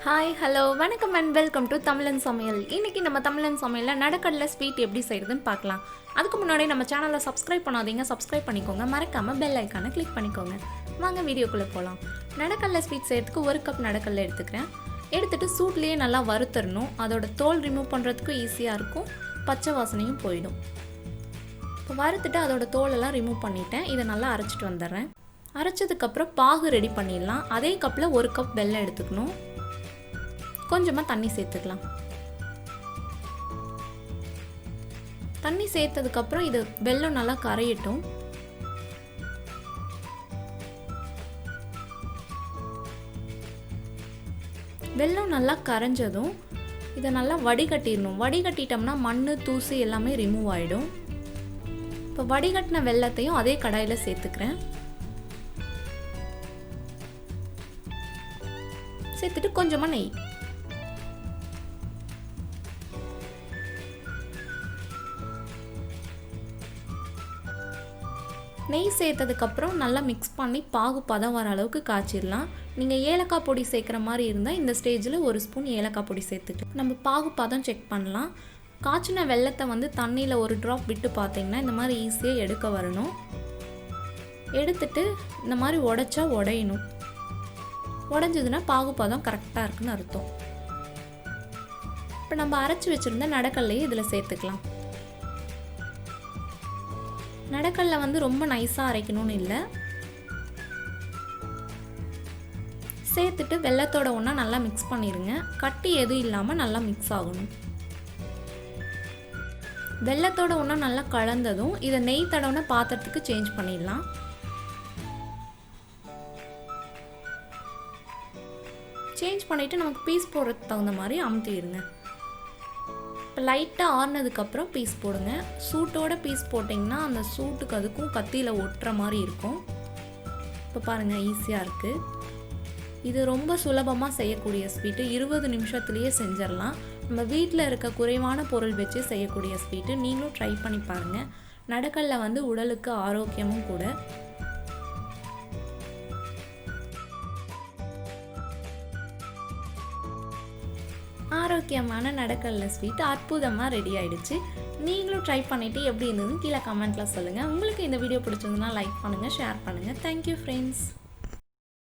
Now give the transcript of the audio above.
Hi hello வணக்கம் and welcome to தமிழன் சமையல். இன்றைக்கி நம்ம தமிழன் சமையலில் நடக்கடலை ஸ்வீட் எப்படி செய்கிறதுன்னு பார்க்கலாம். அதுக்கு முன்னாடி நம்ம சேனலை சப்ஸ்கிரைப் பண்ணாதீங்க, சப்ஸ்கிரைப் பண்ணிக்கோங்க. மறக்காமல் பெல் ஐக்கானை கிளிக் பண்ணிக்கோங்க. வாங்க வீடியோக்குள்ளே போகலாம். நடக்கடலை ஸ்வீட் செய்கிறதுக்கு 1 கப் நடக்கடலை எடுத்துக்கிறேன். எடுத்துகிட்டு சூட்லேயே நல்லா வறுத்தரணும். அதோட தோல் ரிமூவ் பண்ணுறதுக்கும் ஈஸியாக இருக்கும், பச்சை வாசனையும் போயிடும். இப்போ வறுத்துட்டு அதோட தோலெல்லாம் ரிமூவ் பண்ணிவிட்டேன். இதை நல்லா அரைச்சிட்டு வந்துடுறேன். அரைச்சதுக்கப்புறம் பாகு ரெடி பண்ணிடலாம். அதே கப்பில் 1 கப் வெல்லம் எடுத்துக்கணும். கொஞ்சமாக தண்ணி சேர்த்துக்கலாம். தண்ணி சேர்த்ததுக்கப்புறம் இது வெல்லம் நல்லா கரையட்டும். வெல்லம் நல்லா கரைஞ்சதும் இதை நல்லா வடிகட்டிடணும். வடிகட்டிட்டோம்னா மண் தூசி எல்லாமே ரிமூவ் ஆகிடும். இப்போ வடிகட்டின வெல்லத்தையும் அதே கடாயில் சேர்த்துக்கிறேன். சேர்த்துட்டு கொஞ்சமாக நெய். நெய் சேர்த்ததுக்கப்புறம் நல்லா மிக்ஸ் பண்ணி பாகு பதம் வர அளவுக்கு காய்ச்சிடலாம். நீங்கள் ஏலக்காய் பொடி சேர்க்குற மாதிரி இருந்தால் இந்த ஸ்டேஜில் 1 ஸ்பூன் ஏலக்காய் பொடி சேர்த்துக்கலாம். நம்ம பாகு பதம் செக் பண்ணலாம். காய்ச்சின வெல்லத்தை தண்ணியில் 1 ட்ராப் விட்டு பார்த்தீங்கன்னா இந்த மாதிரி ஈஸியாக எடுக்க வரணும். எடுத்துட்டு இந்த மாதிரி உடைச்சா உடையணும். உடைஞ்சதுன்னா பாகு பதம் கரெக்டாக இருக்குன்னு அர்த்தம். இப்போ நம்ம அரைச்சி வச்சுருந்த நடக்கடலையை இதில் சேர்த்துக்கலாம். நடக்கடலை ரொம்ப நைஸாக அரைக்கணும்னு இல்லை. சேர்த்துட்டு வெல்லத்தோட ஒன்றா நல்லா மிக்ஸ் பண்ணிடுங்க. கட்டி எதுவும் இல்லாமல் நல்லா மிக்ஸ் ஆகணும். வெல்லத்தோட ஒன்றா நல்லா கலந்ததும் இதை நெய் தடவுன பாத்திரத்துக்கு சேஞ்ச் பண்ணிடலாம். சேஞ்ச் பண்ணிவிட்டு நமக்கு பீஸ் போடுறதுக்கு தகுந்த மாதிரி அமுத்திடுங்க. இப்போ லைட்டாக ஆறுனதுக்கப்புறம் பீஸ் போடுங்க. சூட்டோட பீஸ் போட்டிங்கன்னா அந்த சூட்டுக்கு அதுக்கும் கத்தியில் ஒட்டுற மாதிரி இருக்கும். இப்போ பாருங்கள், ஈஸியாக இருக்குது. இது ரொம்ப சுலபமாக செய்யக்கூடிய ஸ்வீட்டு. 20 நிமிஷத்துலேயே செஞ்சிடலாம். நம்ம வீட்டில் இருக்க குறைவான பொருள் வச்சு செய்யக்கூடிய ஸ்வீட்டு. நீங்களும் ட்ரை பண்ணி பாருங்கள். நடக்கடலை உடலுக்கு ஆரோக்கியமும் கூட. ஆரோக்கியமான நடக்கடலை ஸ்வீட் அற்புதமாக ரெடி ஆகிடுச்சு. நீங்களும் ட்ரை பண்ணிவிட்டு எப்படி இருந்ததுன்னு கீழே கமெண்ட்டில் சொல்லுங்கள். உங்களுக்கு இந்த வீடியோ பிடிச்சிருந்ததுன்னா லைக் பண்ணுங்கள், ஷேர் பண்ணுங்கள். Thank you friends.